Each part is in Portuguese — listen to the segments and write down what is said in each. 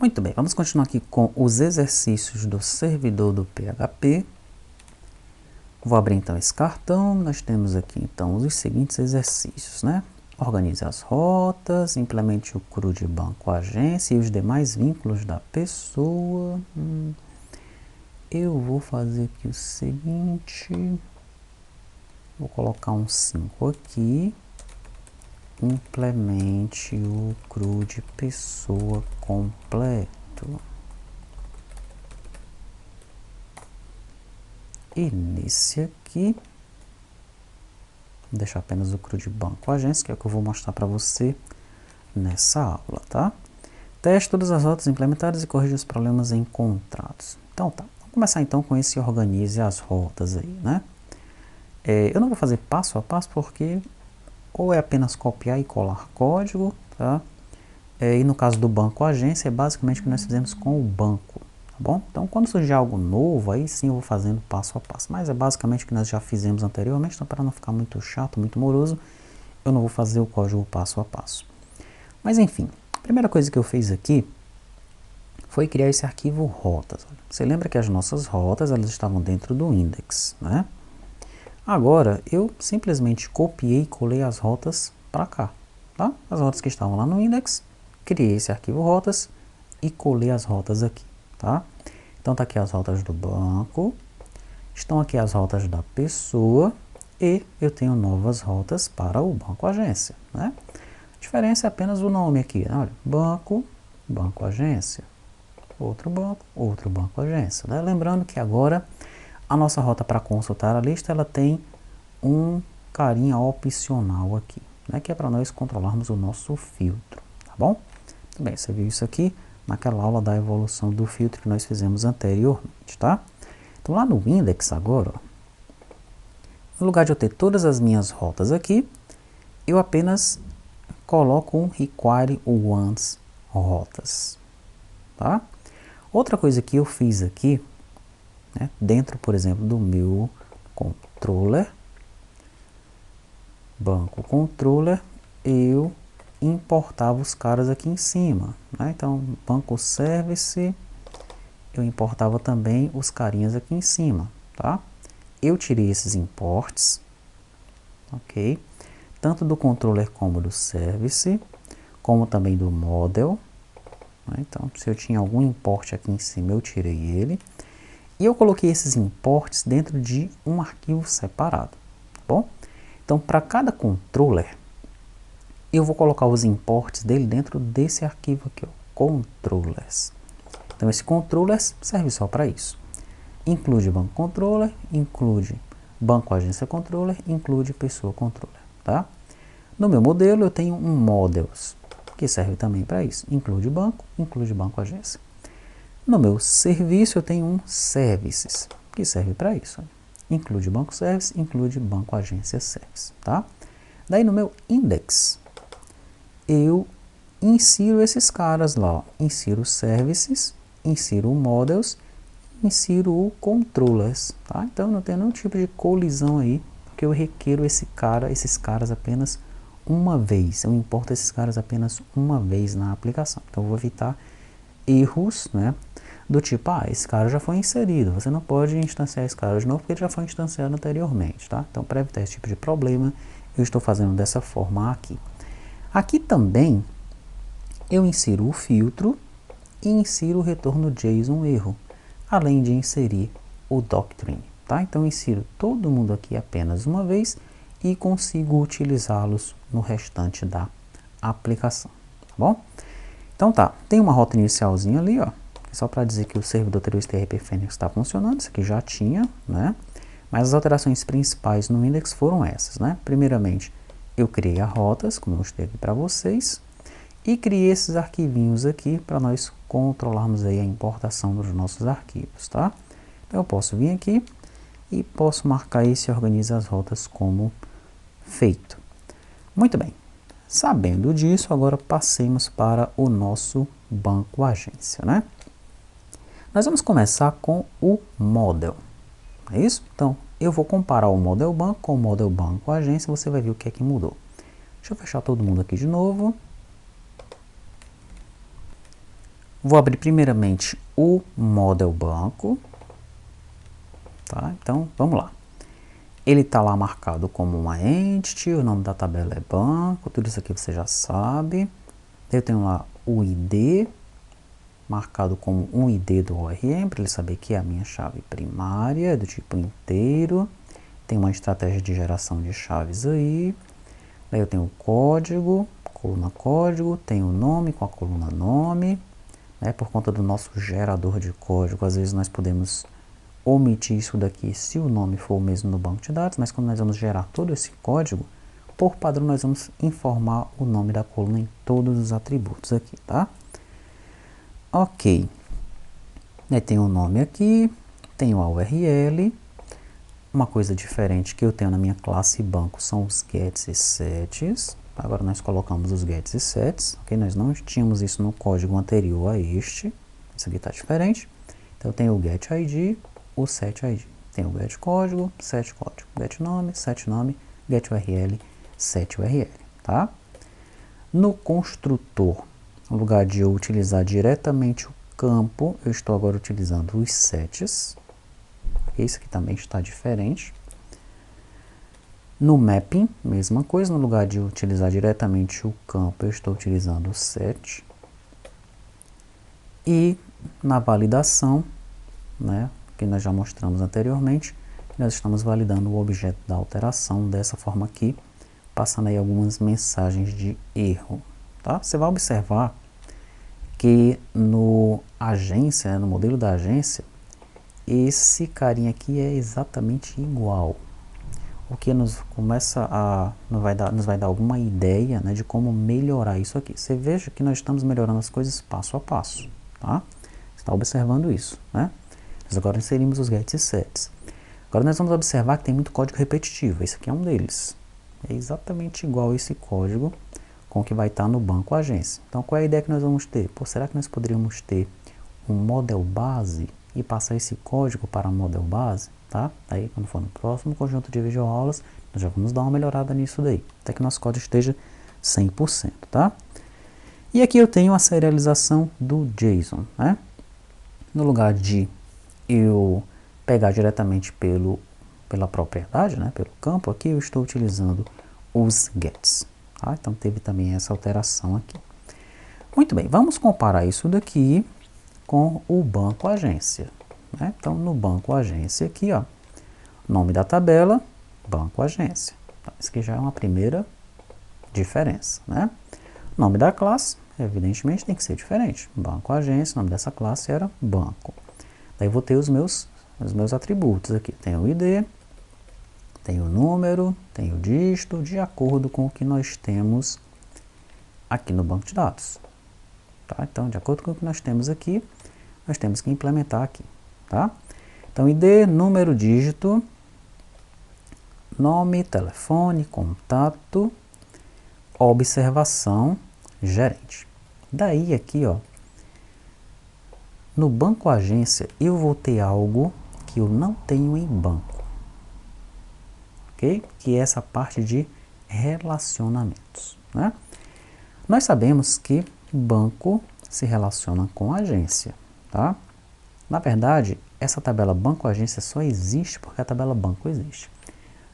Muito bem, vamos continuar aqui com os exercícios do servidor do PHP. Vou abrir então esse cartão. Nós temos aqui então os seguintes exercícios, né? Organize as rotas, implemente o CRUD banco agência e os demais vínculos da pessoa. Eu vou fazer aqui o seguinte, vou colocar um 5 aqui. Implemente o CRUD pessoa completo. E nesse aqui, vou deixar apenas o CRUD banco agência, que é o que eu vou mostrar para você nessa aula, tá? Teste todas as rotas implementadas e corrija os problemas encontrados. Então tá, vamos começar então com esse organize as rotas aí, né? Eu não vou fazer passo a passo porque ou é apenas copiar e colar código, tá? E no caso do banco agência, é basicamente o que nós fizemos com o banco, tá bom? Então, quando surgir algo novo, aí sim eu vou fazendo passo a passo. Mas é basicamente o que nós já fizemos anteriormente, então para não ficar muito chato, muito moroso, eu não vou fazer o código passo a passo. Mas enfim, a primeira coisa que eu fiz aqui foi criar esse arquivo rotas. Você lembra que as nossas rotas, elas estavam dentro do index, né? Agora, eu simplesmente copiei e colei as rotas para cá, tá? As rotas que estavam lá no index, criei esse arquivo rotas e colei as rotas aqui, tá? Então, tá aqui as rotas do banco, estão aqui as rotas da pessoa e eu tenho novas rotas para o banco agência, né? A diferença é apenas o nome aqui, olha, banco, banco agência, outro banco agência, né? Lembrando que agora a nossa rota para consultar a lista, ela tem um carinha opcional aqui, né, que é para nós controlarmos o nosso filtro, tá bom? Muito bem, você viu isso aqui naquela aula da evolução do filtro que nós fizemos anteriormente, tá? Então lá no index agora, ó, no lugar de eu ter todas as minhas rotas aqui, eu apenas coloco um require once rotas, tá? Outra coisa que eu fiz aqui, né, dentro, por exemplo, do meu controller, banco controller, eu importava os caras aqui em cima, né? Então, banco service, eu importava também os carinhas aqui em cima, tá? Eu tirei esses imports, ok? Tanto do controller como do service, como também do model, né? Então, se eu tinha algum import aqui em cima, eu tirei ele. E eu coloquei esses imports dentro de um arquivo separado, tá bom? Então, para cada controller, eu vou colocar os imports dele dentro desse arquivo aqui, ó, controllers. Então, esse controllers serve só para isso. Include banco controller, include banco agência controller, include pessoa controller, tá? No meu modelo, eu tenho um models, que serve também para isso. Include banco agência. No meu serviço eu tenho um services, que serve para isso. Include banco service, include banco agência service, tá? Daí no meu index, eu insiro esses caras lá, ó. Insiro os services, insiro o models, insiro o controllers, tá? Então não tem nenhum tipo de colisão aí, porque eu requeiro esses caras apenas uma vez. Eu importo esses caras apenas uma vez na aplicação. Então eu vou evitar erros, né? Do tipo, esse cara já foi inserido, você não pode instanciar esse cara de novo porque ele já foi instanciado anteriormente, tá? Então, para evitar esse tipo de problema, eu estou fazendo dessa forma aqui. Aqui também, eu insiro o filtro e insiro o retorno JSON erro, além de inserir o doctrine, tá? Então, eu insiro todo mundo aqui apenas uma vez e consigo utilizá-los no restante da aplicação, tá bom? Então tá, tem uma rota inicialzinha ali, ó, só para dizer que o servidor TRP Phoenix está funcionando, isso aqui já tinha, né? Mas as alterações principais no index foram essas, né? Primeiramente, eu criei as rotas, como eu mostrei aqui para vocês, e criei esses arquivinhos aqui para nós controlarmos aí a importação dos nossos arquivos, tá? Então eu posso vir aqui e posso marcar esse organiza as rotas como feito. Muito bem. Sabendo disso, agora passemos para o nosso banco agência, né? Nós vamos começar com o model, é isso? Então, eu vou comparar o model banco com o model banco agência, você vai ver o que é que mudou. Deixa eu fechar todo mundo aqui de novo. Vou abrir primeiramente o Model Banco, tá? Então, vamos lá. Ele está lá marcado como uma entity, o nome da tabela é banco, tudo isso aqui você já sabe. Eu tenho lá o ID, marcado como um ID do ORM, para ele saber que é a minha chave primária, do tipo inteiro. Tem uma estratégia de geração de chaves aí. Aí eu tenho o código, coluna código, tenho o nome com a coluna nome. Por conta do nosso gerador de código, às vezes nós podemos omitir isso daqui se o nome for o mesmo no banco de dados, mas quando nós vamos gerar todo esse código, por padrão nós vamos informar o nome da coluna em todos os atributos aqui, tá? Ok. Tem o nome aqui, tenho a URL. Uma coisa diferente que eu tenho na minha classe banco são os gets e sets. Agora nós colocamos os gets e sets, ok? Nós não tínhamos isso no código anterior a este. Isso aqui está diferente. Então eu tenho o get ID, o set ID. Tem o get código, set código. Get nome, set nome, get URL, set URL, tá? No construtor, no lugar de eu utilizar diretamente o campo, eu estou agora utilizando os sets. Esse aqui também está diferente. No mapping, mesma coisa, no lugar de utilizar diretamente o campo, eu estou utilizando o set. E na validação, que nós já mostramos anteriormente, nós estamos validando o objeto da alteração dessa forma aqui, passando aí algumas mensagens de erro, tá? Você vai observar que no modelo da agência, esse carinha aqui é exatamente igual. O que nos vai dar alguma ideia, de como melhorar isso aqui. Você veja que nós estamos melhorando as coisas passo a passo, tá? Você está observando isso, né? Nós agora inserimos os gets e sets. Agora nós vamos observar que tem muito código repetitivo. Esse aqui é um deles. É exatamente igual esse código com o que vai estar no banco agência. Então qual é a ideia que nós vamos ter? Será que nós poderíamos ter um model base e passar esse código para a model base? Tá? Aí quando for no próximo conjunto de videoaulas, nós já vamos dar uma melhorada nisso daí, até que nosso código esteja 100%, tá? E aqui eu tenho a serialização do JSON, né? No lugar de eu pegar diretamente pela propriedade, pelo campo, aqui eu estou utilizando os gets, tá? Então teve também essa alteração aqui. Muito bem, vamos comparar isso daqui com o banco agência. Então, no banco agência aqui, ó, nome da tabela, banco agência. Então, isso aqui já é uma primeira diferença, Nome da classe, evidentemente, tem que ser diferente. Banco agência, o nome dessa classe era banco. Daí eu vou ter os meus atributos aqui. Tem o ID, tem o número, tem o dígito, de acordo com o que nós temos aqui no banco de dados. Tá? Então, de acordo com o que nós temos aqui, nós temos que implementar aqui. Tá? Então, ID, número, dígito, nome, telefone, contato, observação, gerente. Daí aqui, ó, no banco agência, eu vou ter algo que eu não tenho em banco, ok? Que é essa parte de relacionamentos, Nós sabemos que banco se relaciona com agência, tá? Na verdade, essa tabela banco-agência só existe porque a tabela banco existe.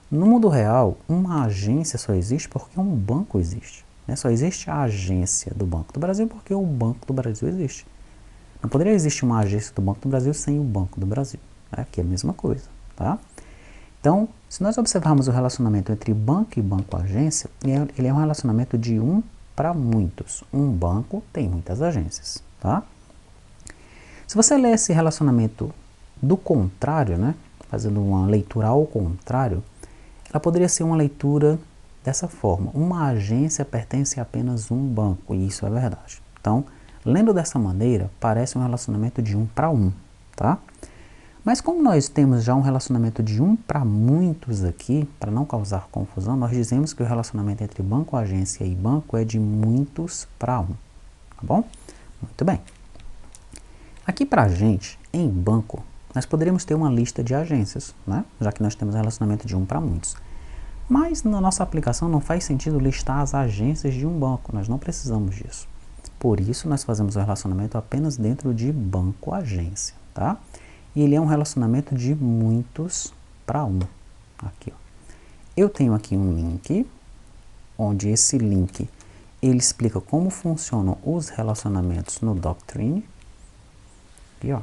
No mundo real, uma agência só existe porque um banco existe. Só existe a agência do Banco do Brasil porque o Banco do Brasil existe. Não poderia existir uma agência do Banco do Brasil sem o Banco do Brasil. Que é a mesma coisa, tá? Então, se nós observarmos o relacionamento entre banco e banco-agência, ele é um relacionamento de um para muitos. Um banco tem muitas agências, tá? Se você ler esse relacionamento do contrário, fazendo uma leitura ao contrário, ela poderia ser uma leitura dessa forma. Uma agência pertence a apenas um banco, e isso é verdade. Então, lendo dessa maneira, parece um relacionamento de um para um, tá? Mas como nós temos já um relacionamento de um para muitos aqui, para não causar confusão, nós dizemos que o relacionamento entre banco, agência e banco é de muitos para um, tá bom? Muito bem. Aqui para a gente, em banco, nós poderíamos ter uma lista de agências, já que nós temos um relacionamento de um para muitos. Mas na nossa aplicação não faz sentido listar as agências de um banco, nós não precisamos disso. Por isso, nós fazemos o relacionamento apenas dentro de banco-agência, tá? E ele é um relacionamento de muitos para um. Aqui, ó. Eu tenho aqui um link, onde esse link ele explica como funcionam os relacionamentos no Doctrine. Aqui, ó.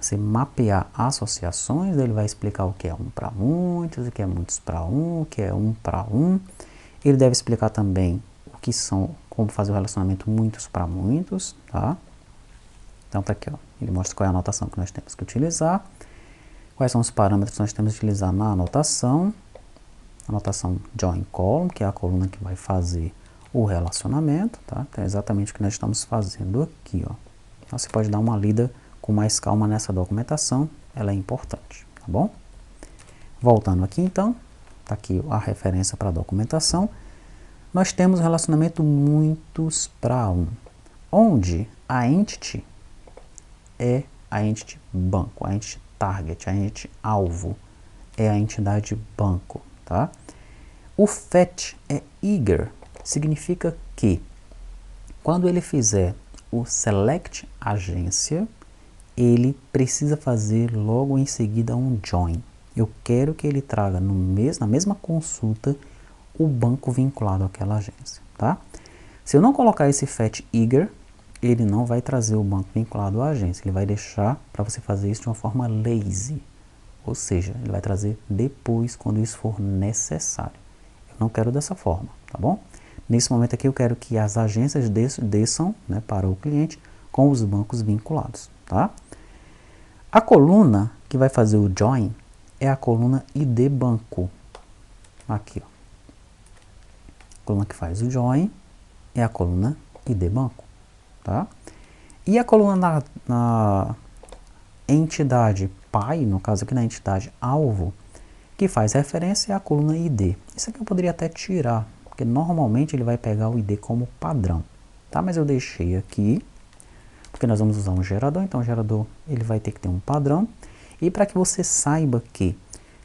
Você mapear associações, ele vai explicar o que é um para muitos, o que é muitos para um, o que é um para um. Ele deve explicar também o que são, como fazer o relacionamento muitos para muitos, tá? Então tá aqui, ó. Ele mostra qual é a anotação que nós temos que utilizar, quais são os parâmetros que nós temos que utilizar na anotação. Anotação join column, que é a coluna que vai fazer o relacionamento, tá? Então é exatamente o que nós estamos fazendo aqui, ó. Então, você pode dar uma lida com mais calma nessa documentação, ela é importante, tá bom? Voltando aqui então, tá aqui a referência para a documentação. Nós temos o relacionamento muitos para um, onde a entity é a entity banco, a entity target, a entity alvo, é a entidade banco, tá? O fetch é eager, significa que quando ele fizer o select agência, ele precisa fazer logo em seguida um join. Eu quero que ele traga na mesma consulta o banco vinculado àquela agência, tá? Se eu não colocar esse fetch eager, ele não vai trazer o banco vinculado à agência, ele vai deixar para você fazer isso de uma forma lazy, ou seja, ele vai trazer depois quando isso for necessário. Eu não quero dessa forma, tá bom? Nesse momento aqui eu quero que as agências desçam, né, para o cliente com os bancos vinculados, tá? A coluna que vai fazer o join é a coluna ID banco. Aqui, ó. A coluna que faz o join é a coluna ID banco, tá? E a coluna na entidade pai, no caso aqui na entidade alvo, que faz referência é a coluna ID. Isso aqui eu poderia até tirar, porque normalmente ele vai pegar o ID como padrão, tá? Mas eu deixei aqui, porque nós vamos usar um gerador, então o gerador ele vai ter que ter um padrão. E para que você saiba que,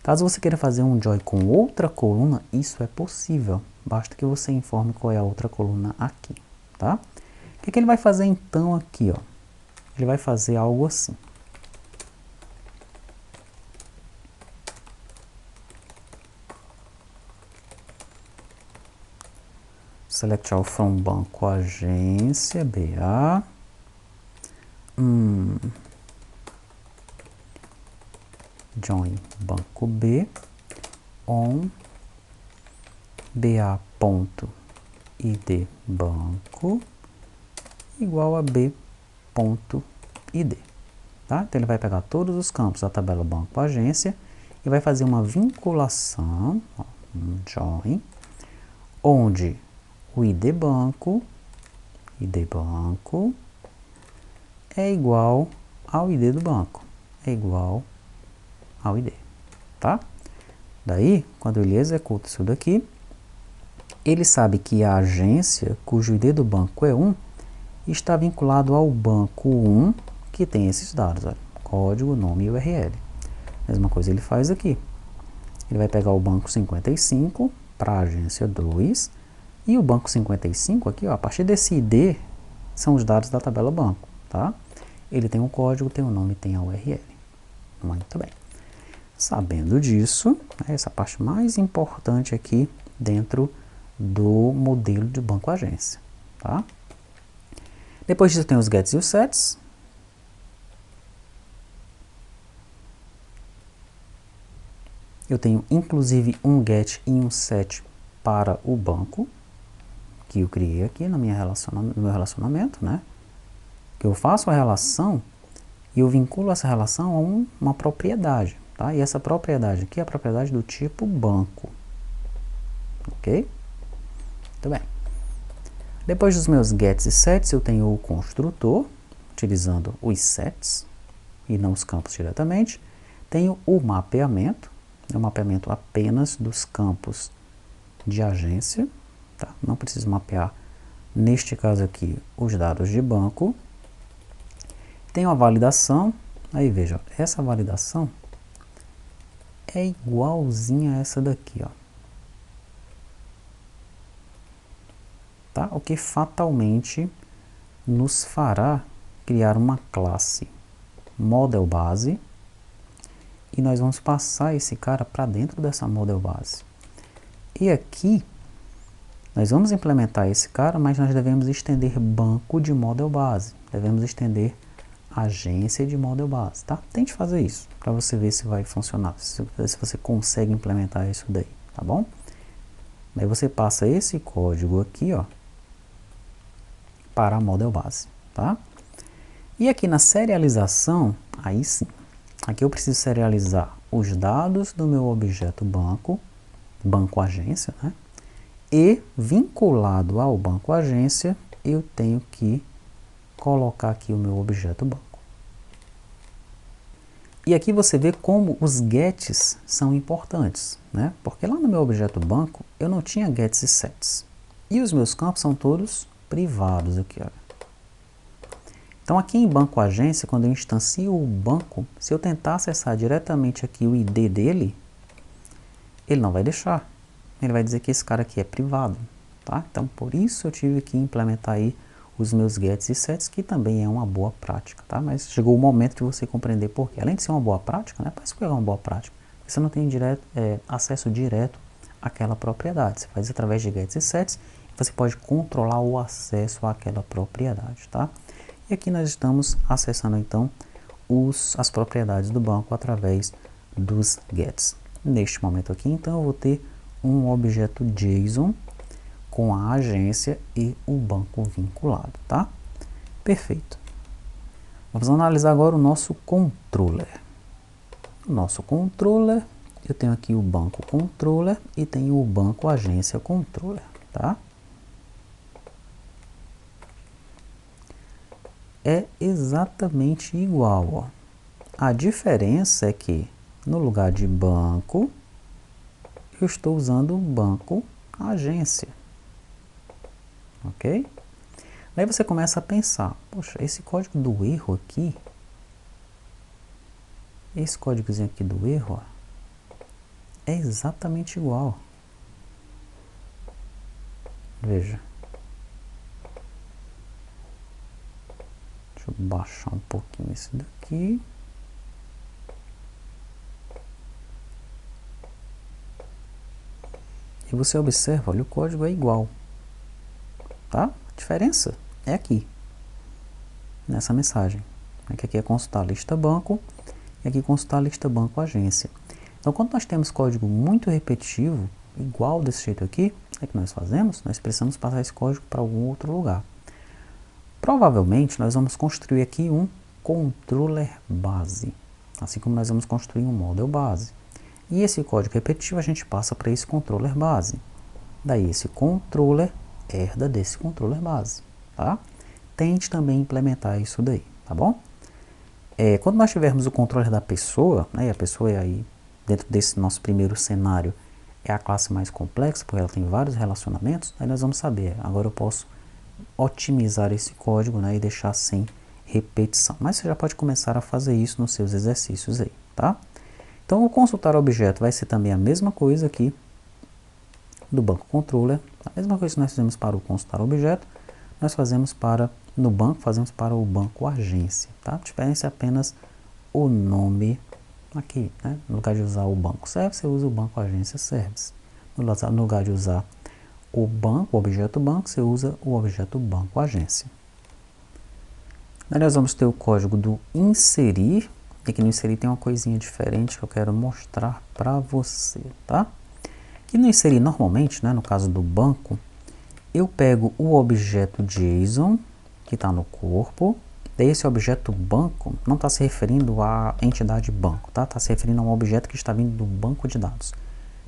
caso você queira fazer um join com outra coluna, isso é possível. Basta que você informe qual é a outra coluna aqui, tá? O que ele vai fazer então aqui, ó? Ele vai fazer algo assim. Select all from banco agência BA. Join banco B on BA.id banco igual a B.id, tá? Então ele vai pegar todos os campos da tabela banco agência e vai fazer uma vinculação, ó, um join, onde o ID banco é igual ao ID do banco, é igual ao ID, tá? Daí, quando ele executa isso daqui, ele sabe que a agência cujo ID do banco é 1 está vinculado ao banco 1 que tem esses dados, olha, código, nome e URL. Mesma coisa ele faz aqui. Ele vai pegar o banco 55 para a agência 2 e o banco 55 aqui, ó, a partir desse ID são os dados da tabela banco, tá? Ele tem um código, tem um nome, tem a URL. Muito bem. Sabendo disso, essa parte mais importante aqui dentro do modelo de banco agência, tá? Depois disso tem os gets e os sets. Eu tenho inclusive um get e um set para o banco que eu criei aqui no meu relacionamento, né? Que eu faço a relação e eu vinculo essa relação a uma propriedade, tá? E essa propriedade aqui é a propriedade do tipo banco, ok? Muito bem. Depois dos meus gets e sets, eu tenho o construtor, utilizando os sets e não os campos diretamente. Tenho o mapeamento, é um mapeamento apenas dos campos de agência, tá? Não preciso mapear, neste caso aqui, os dados de banco. Tenho a validação, aí veja, essa validação é igualzinha a essa daqui, ó. tá? O que fatalmente nos fará criar uma classe model base e nós vamos passar esse cara para dentro dessa model base. E aqui nós vamos implementar esse cara, mas nós devemos estender banco de model base, devemos estender agência de model base, tá? Tente fazer isso para você ver se vai funcionar, se você consegue implementar isso daí, tá bom? Daí você passa esse código aqui, ó, para a model base, tá? E aqui na serialização, aí sim, aqui eu preciso serializar os dados do meu objeto banco, banco agência, né? E vinculado ao banco agência, eu tenho que colocar aqui o meu objeto banco. E aqui você vê como os gets são importantes, né? Porque lá no meu objeto banco eu não tinha gets e sets. E os meus campos são todos privados aqui, ó. Então aqui em banco agência, quando eu instancio o banco, se eu tentar acessar diretamente aqui o ID dele, ele não vai deixar. Ele vai dizer que esse cara aqui é privado, tá? Então por isso eu tive que implementar aí os meus gets e sets, que também é uma boa prática, tá? Mas chegou o momento de você compreender por quê. Além de ser uma boa prática, né? Parece que é uma boa prática. Você não tem acesso direto àquela propriedade. Você faz através de gets e sets, você pode controlar o acesso àquela propriedade, tá? E aqui nós estamos acessando então as propriedades do banco através dos gets. Neste momento aqui, então, eu vou ter um objeto JSON com a agência e o banco vinculado, tá? Perfeito. Vamos analisar agora o nosso controller. O nosso controller, eu tenho aqui o banco controller e tenho o banco agência controller, tá? É exatamente igual, ó. A diferença é que no lugar de banco, eu estou usando o banco agência. Ok? Daí você começa a pensar, poxa, esse código do erro aqui, esse códigozinho aqui do erro, ó, é exatamente igual. Veja. Deixa eu baixar um pouquinho esse daqui. E você observa, olha, o código é igual. Tá? A diferença é aqui, nessa mensagem. Aqui é consultar a lista banco e aqui consultar a lista banco agência. Então, quando nós temos código muito repetitivo, igual desse jeito aqui, o que nós fazemos? Nós precisamos passar esse código para algum outro lugar. Provavelmente, nós vamos construir aqui um controller base, assim como nós vamos construir um model base. E esse código repetitivo a gente passa para esse controller base. Daí esse controller herda desse controller base, tá? Tente também implementar isso daí, tá bom? Quando nós tivermos o controller da pessoa, né, e a pessoa é aí, dentro desse nosso primeiro cenário, é a classe mais complexa, porque ela tem vários relacionamentos, aí nós vamos saber, agora eu posso otimizar esse código, né, e deixar sem repetição. Mas você já pode começar a fazer isso nos seus exercícios aí, tá? Então o consultar objeto vai ser também a mesma coisa aqui do banco controller, a mesma coisa que nós fizemos para o consultar objeto, nós fazemos para, no banco, fazemos para o banco agência, tá? A diferença é apenas o nome aqui, né? No lugar de usar o banco service, você usa o banco agência service. No lugar de usar o banco, o objeto banco, você usa o objeto banco agência. Aí nós vamos ter o código do inserir, e aqui no inserir tem uma coisinha diferente que eu quero mostrar para você, tá? Aqui no inserir, normalmente, né, no caso do banco, eu pego o objeto JSON, que está no corpo, daí esse objeto banco não está se referindo à entidade banco, tá? Está se referindo a um objeto que está vindo do banco de dados.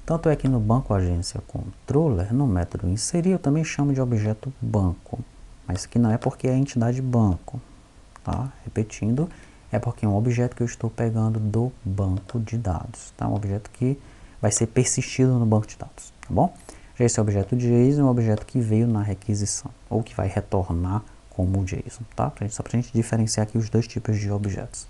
Tanto é que no banco agência controller, no método inserir, eu também chamo de objeto banco, mas aqui não é porque é a entidade banco, tá? Repetindo, é porque é um objeto que eu estou pegando do banco de dados, tá? Um objeto que vai ser persistido no banco de dados, tá bom? Já esse objeto JSON é um objeto que veio na requisição, ou que vai retornar como JSON, tá? Só para a gente diferenciar aqui os dois tipos de objetos.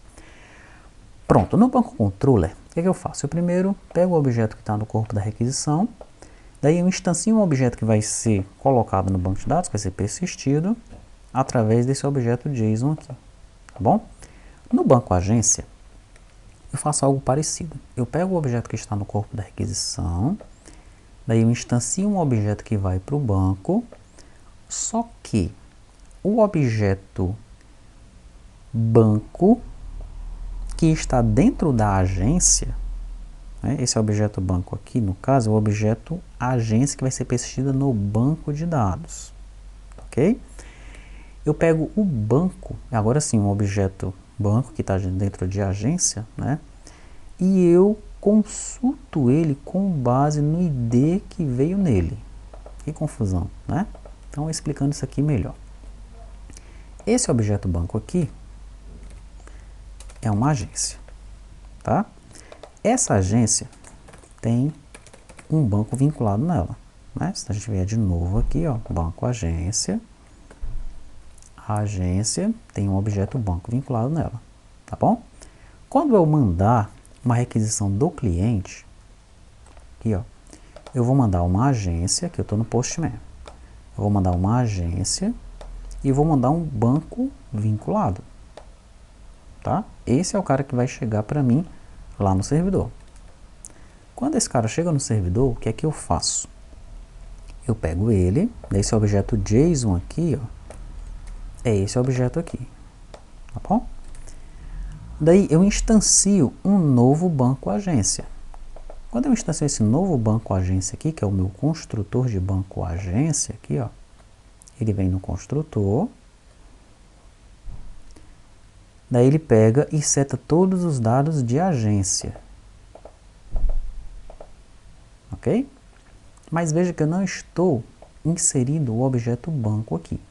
Pronto, no banco controller, o que eu faço? Eu primeiro pego o objeto que está no corpo da requisição Daí eu instancio um objeto que vai ser colocado no banco de dados, que vai ser persistido, através desse objeto JSON aqui, tá bom? No banco agência, eu faço algo parecido. Eu pego o objeto que está no corpo da requisição, daí eu instancio um objeto que vai para o banco, só que o objeto banco que está dentro da agência, né, esse objeto banco aqui, no caso, é o objeto agência que vai ser persistida no banco de dados, ok? Eu pego o banco, agora sim, um objeto banco que está dentro de agência, né? E eu consulto ele com base no ID que veio nele. Que confusão, né? Então, explicando isso aqui melhor. Esse objeto banco aqui é uma agência, tá? Essa agência tem um banco vinculado nela, né? Se a gente vier de novo aqui, ó, banco agência, a agência tem um objeto banco vinculado nela, tá bom? Quando eu mandar uma requisição do cliente, aqui ó, eu vou mandar uma agência, que eu estou no Postman, eu vou mandar uma agência e vou mandar um banco vinculado, tá? Esse é o cara que vai chegar para mim lá no servidor. Quando esse cara chega no servidor, o que é que eu faço? Eu pego ele, desse objeto JSON aqui, ó, é esse objeto aqui, tá bom? Daí eu instancio um novo banco agência. Quando eu instancio esse novo banco agência aqui, que é o meu construtor de banco agência aqui, ó, ele vem no construtor, daí ele pega e seta todos os dados de agência, ok? Mas veja que eu não estou inserindo o objeto banco aqui.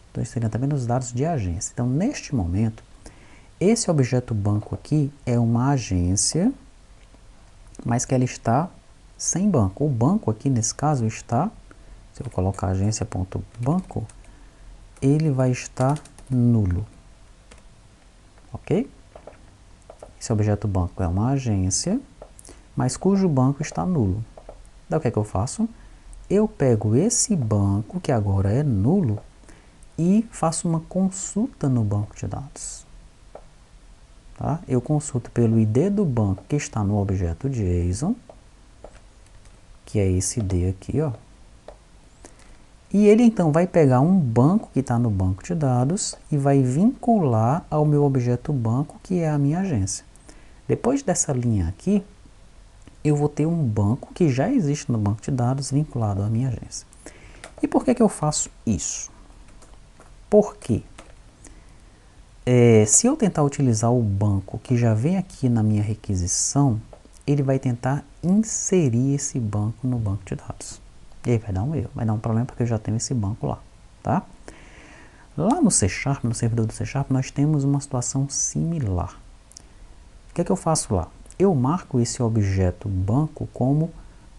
Estou inserindo também os dados de agência. Então, neste momento, esse objeto banco aqui é uma agência, mas que ela está sem banco. O banco aqui, nesse caso, está, se eu colocar agência.banco, ele vai estar nulo, ok? Esse objeto banco é uma agência, mas cujo banco está nulo. Daí o que é que eu faço? Eu pego esse banco, que agora é nulo, e faço uma consulta no banco de dados. Tá? Eu consulto pelo ID do banco que está no objeto JSON, que é esse ID aqui, ó. E ele então vai pegar um banco que está no banco de dados e vai vincular ao meu objeto banco, que é a minha agência. Depois dessa linha aqui, eu vou ter um banco que já existe no banco de dados vinculado à minha agência. E por que que eu faço isso? Porque se eu tentar utilizar o banco que já vem aqui na minha requisição, ele vai tentar inserir esse banco no banco de dados. E aí vai dar um erro, vai dar um problema porque eu já tenho esse banco lá, tá? Lá no C#, no servidor do C#, nós temos uma situação similar. O que é que eu faço lá? Eu marco esse objeto banco como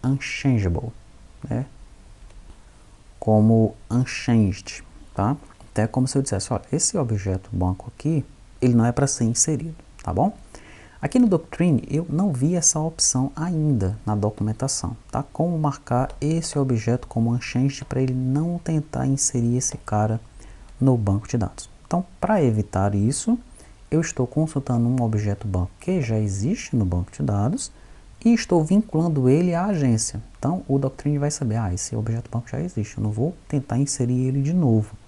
unchangeable, né? Como unchanged, tá? Até como se eu dissesse, olha, esse objeto banco aqui, ele não é para ser inserido, tá bom? Aqui no Doctrine, eu não vi essa opção ainda na documentação, tá? Como marcar esse objeto como unchanged para ele não tentar inserir esse cara no banco de dados. Então, para evitar isso, eu estou consultando um objeto banco que já existe no banco de dados e estou vinculando ele à agência. Então, o Doctrine vai saber, esse objeto banco já existe, eu não vou tentar inserir ele de novo.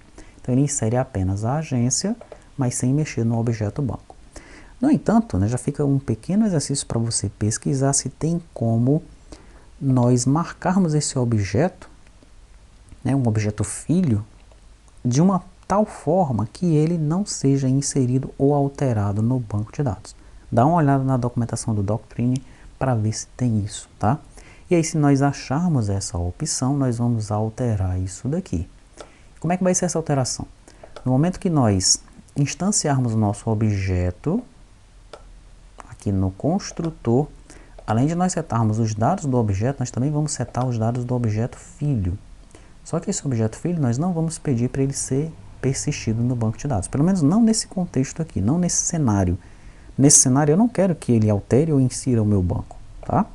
Então, ele insere apenas a agência, mas sem mexer no objeto banco. No entanto, né, já fica um pequeno exercício para você pesquisar se tem como nós marcarmos esse objeto, né, um objeto filho, de uma tal forma que ele não seja inserido ou alterado no banco de dados. Dá uma olhada na documentação do Doctrine para ver se tem isso, tá? E aí, se nós acharmos essa opção, nós vamos alterar isso daqui. Como é que vai ser essa alteração? No momento que nós instanciarmos o nosso objeto, aqui no construtor, além de nós setarmos os dados do objeto, nós também vamos setar os dados do objeto filho. Só que esse objeto filho, nós não vamos pedir para ele ser persistido no banco de dados. Pelo menos não nesse contexto aqui, não nesse cenário. Nesse cenário eu não quero que ele altere ou insira o meu banco, tá?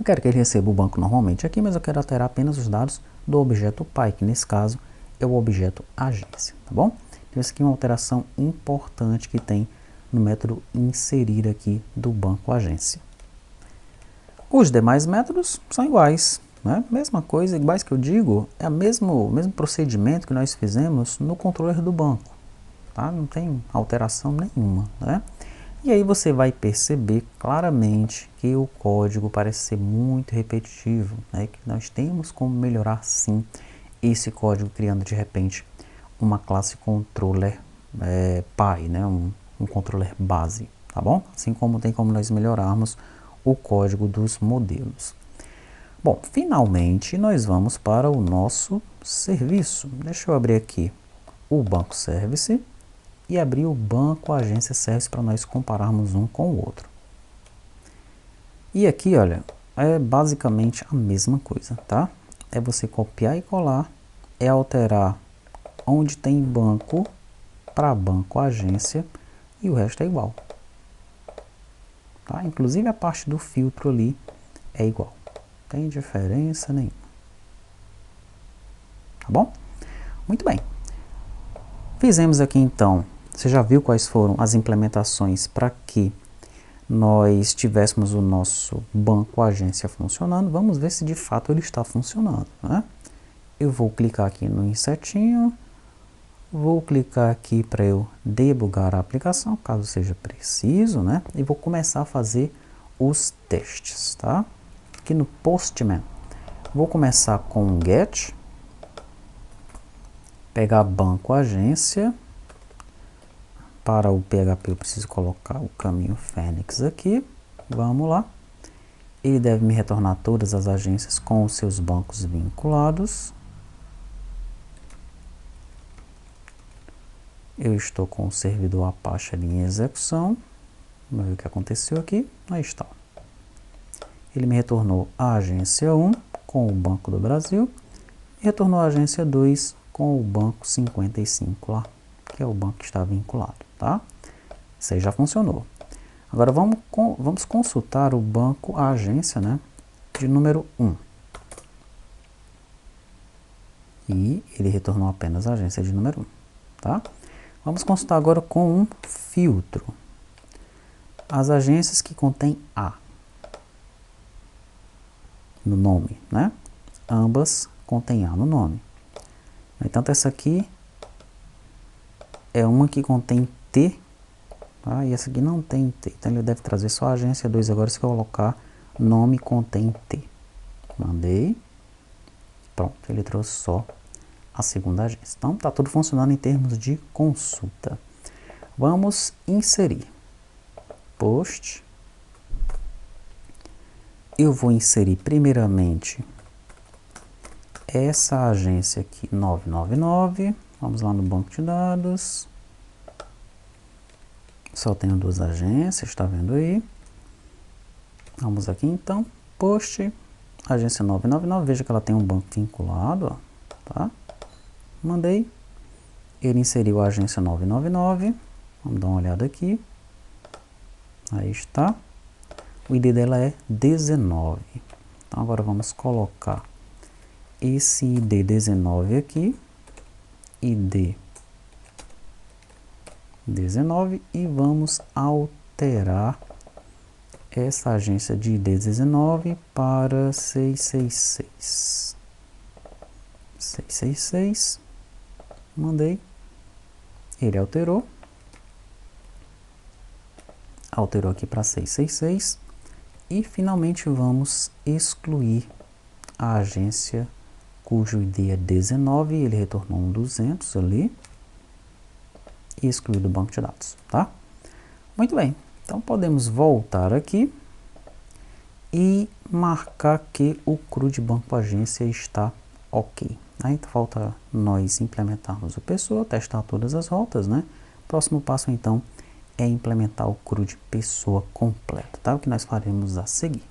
Eu quero que ele receba o banco normalmente aqui, mas eu quero alterar apenas os dados do objeto pai, que nesse caso é o objeto agência, tá bom? Então, essa aqui é uma alteração importante que tem no método inserir aqui do banco agência. Os demais métodos são iguais, né? Mesma coisa, iguais que eu digo, é o mesmo procedimento que nós fizemos no controller do banco, tá? Não tem alteração nenhuma, né? E aí você vai perceber claramente que o código parece ser muito repetitivo, né? Que nós temos como melhorar sim esse código criando de repente uma classe controller pai, né? Um controller base, tá bom? Assim como tem como nós melhorarmos o código dos modelos. Bom, finalmente nós vamos para o nosso serviço. Deixa eu abrir aqui o banco service e abrir o banco agência service para nós compararmos um com o outro. E aqui, olha, é basicamente a mesma coisa, tá? É você copiar e colar, é alterar onde tem banco para banco agência e o resto é igual. Tá? Inclusive a parte do filtro ali é igual. Não tem diferença nenhuma. Tá bom? Muito bem. Fizemos aqui então, você já viu quais foram as implementações para que nós tivéssemos o nosso banco agência funcionando. Vamos ver se de fato ele está funcionando, né? Eu vou clicar aqui no insetinho, vou clicar aqui para eu debugar a aplicação, caso seja preciso, né? E vou começar a fazer os testes, tá? Aqui no Postman, vou começar com o get, pegar banco agência. Para o PHP eu preciso colocar o caminho Fênix aqui. Vamos lá. Ele deve me retornar todas as agências com os seus bancos vinculados. Eu estou com o servidor Apache ali em execução. Vamos ver o que aconteceu aqui. Aí está. Ele me retornou a agência 1 com o Banco do Brasil. E retornou a agência 2 com o banco 55 lá, que é o banco que está vinculado, tá? Isso aí já funcionou. Agora vamos consultar o banco, a agência, né, de número 1. E ele retornou apenas a agência de número 1, tá? Vamos consultar agora com um filtro. As agências que contêm A no nome, né? Ambas contêm A no nome. No entanto, essa aqui é uma que contém T, tá? E essa aqui não tem T. Então ele deve trazer só a agência 2 agora, se eu colocar nome contém T. Mandei. Pronto, ele trouxe só a segunda agência. Então está tudo funcionando em termos de consulta. Vamos inserir. Post. Eu vou inserir primeiramente essa agência aqui, 999. Vamos lá no banco de dados. Só tenho duas agências, está vendo aí? Vamos aqui então, post, agência 999, veja que ela tem um banco vinculado, ó, tá? Mandei, ele inseriu a agência 999, vamos dar uma olhada aqui. Aí está, o ID dela é 19. Então agora vamos colocar esse ID 19 aqui, ID 19, e vamos alterar essa agência de ID 19 para 666. 666, mandei, ele alterou aqui para 666 e finalmente vamos excluir a agência cujo ID é 19, ele retornou um 200 ali, e excluir do banco de dados, tá? Muito bem, então podemos voltar aqui e marcar que o CRUD de banco agência está ok. Aí falta nós implementarmos o pessoa, testar todas as rotas, né? Próximo passo então é implementar o CRUD pessoa completo, tá? O que nós faremos a seguir.